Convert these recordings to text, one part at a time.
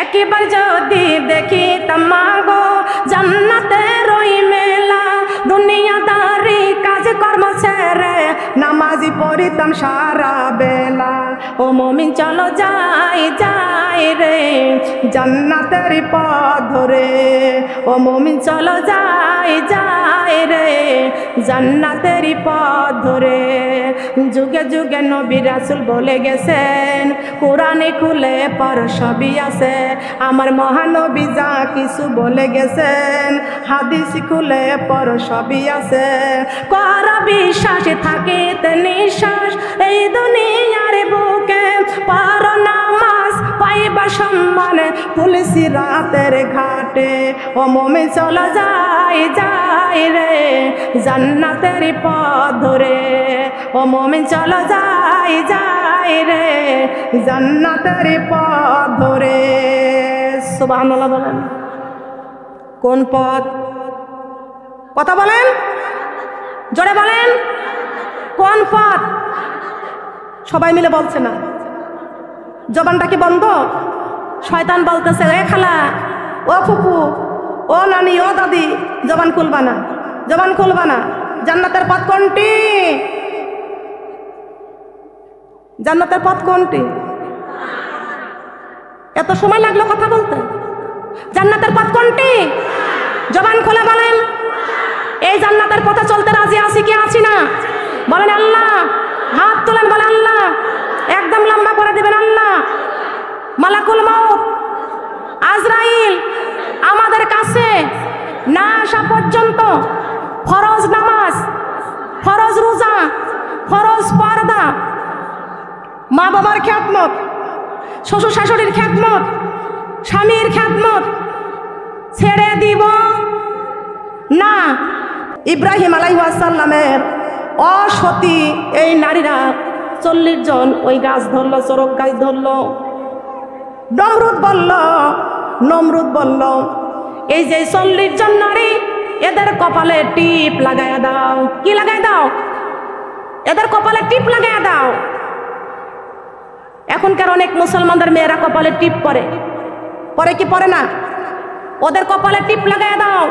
একবার যদি দেখিতাম মাগো জান্নাতের ওই মেলা, দুনিয়াদারি কাজ কর্ম ছেড়ে নামাজি পড়িতাম সারা বেলা। ও মুমিন চলো যাই যাই রে জান্নাতের পথ ধরে, ও মুমিন চলো যাই যাই রে জান্নাতের পথ ধরে। যুগে যুগে নবী রাসূল বলে গেছেন, কোরআনে খুলে পড় সবই আছে। আমার মহানবী যা কিছু বলে গেছেন, হাদিস খুলে পড় সবই আছে। কর বিশ্বাস থাকিতে নিঃশ্বাস এই দুনিয়ার বুকে, পর নামাজ পাইবা সম্মান পুলিশি রাতের ঘাটে। ও মুমিন চলো যাই যাই রে জান্নাতের পথ ধরে, ও মুমিন চলো যাই যাই রে জান্নাতের পথ ধরে। সুবহানাল্লাহ বলেন। কোন পথ? কথা বলেন, জোরে বলেন, কোন পথ? সবাই মিলে বলছে না, জবানটা কি বন্ধ? শয়তান বলতেছে, এ খালা, ও ফুপু, ও নানি, ও দাদি, জবান খুলবা না, জবান খুলবা না। জান্নাতের পথ কোনটি? জান্নাতের পথ কোনটি? এত সময় লাগলো কথা বলতে? জান্নাতের পথ কোনটি? জবান খুলে বলেন। এই জান্নাতের পথে চলতে রাজি আছি কি আছি না? বলেন আল্লাহ। হাত তোলেন, বলেন আল্লাহ। একদম লম্বা করে দিবেন আল্লাহ। মালাকুল মউত আজরাইল আমাদের কাছে না আসা পর্যন্ত ফরজ নামাজ, ফরজ রোজা, ফরজ পর্দা, মা বাবার খেদমত, শ্বশুর শাশুড়ির খেদমত, স্বামীর খেদমত ছেড়ে দিব না। ইব্রাহিম আলাইহিস সালামের অসতী এই নারীরা 40 জন ওই গাছ ধরলো, চরক গাছ ধরলো। নমরুদ বলল এই যে 40 জন নারী, এদের কপালে টিপ লাগাইয়া দাও। কি লাগাই দাও? এদের কপালে টিপ লাগাইয়া দাও। এখনকার অনেক মুসলমানদের মেয়েরা কপালে টিপ পরে, পরে কি পরে না? ওদের কপালে টিপ লাগাইয়া দাও।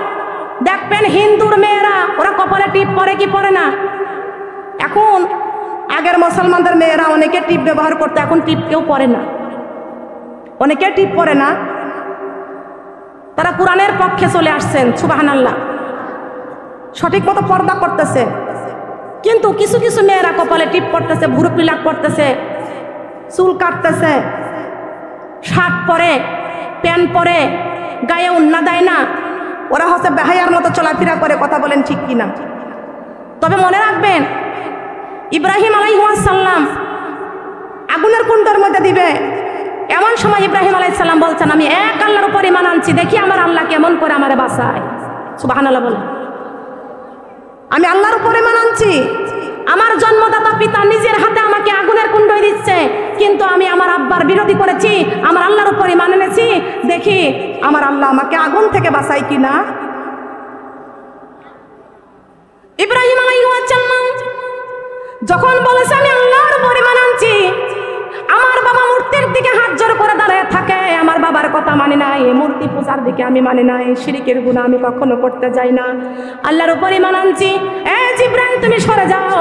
দেখবেন হিন্দুর মেয়েরা ওরা কপালে টিপ পরে কি পরে না? এখন আগের মুসলমানদের মেয়েরা অনেকে টিপ ব্যবহার করতে, এখন টিপ কেউ পরে না, অনেকে টিপ পরে না। তারা কোরআনের পক্ষে চলে আসছেন, সুবহানাল্লাহ, সঠিক মতো পর্দা করতেছে। কিন্তু কিছু কিছু মেয়েরা কপালে টিপ পড়তেছে, ভুরু পিলাক করতেছে, চুল কাটতেছে, শার্ট পরে, প্যান্ট পরে, গায়ে উন্না দেয় না। ওরা হচ্ছে বেহায়ার মতো চলাফেরা করে। কথা বলেন ঠিক কিনা? তবে মনে রাখবেন, ইব্রাহিম আলাইহিস সালাম আগুনের কুণ্ডের মধ্যে দিবে, এমন সময় ইব্রাহিম আলাইহিস সালাম বলছেন, আমি এক আল্লাহর উপর ঈমান আনছি, দেখি আমার আল্লাহ কেমন করে আমারে বাঁচায়। সুবহানাল্লাহ বলেন। আমি আল্লাহর উপর ঈমান আনছি, আমার জন্মদাতা পিতা নিজের হাতে আমাকে আগুনের কুণ্ডে দিচ্ছে, কিন্তু আমি আমার আব্বার বিরোধী করেছি, আমার আল্লাহর উপর ঈমান এনেছি, দেখি আমার আল্লাহ আমাকে আগুন থেকে বাঁচায় কিনা। ইব্রাহিম আলাইহিস সালাম যখন বলেছে আমি আল্লাহর উপর ঈমান আনছি, আমার বাবা মূর্তির দিকে হাত জোর করে দাঁড়িয়ে থাকে, আমার বাবার কথা মানে নাই, মূর্তি পূজার দিকে আমি মানে নাই, শিরকের গুনাহ আমি কখনো করতে যাই না, আল্লাহর উপর ঈমান আনছি। এ জিবরাইল তুমি সরে যাও।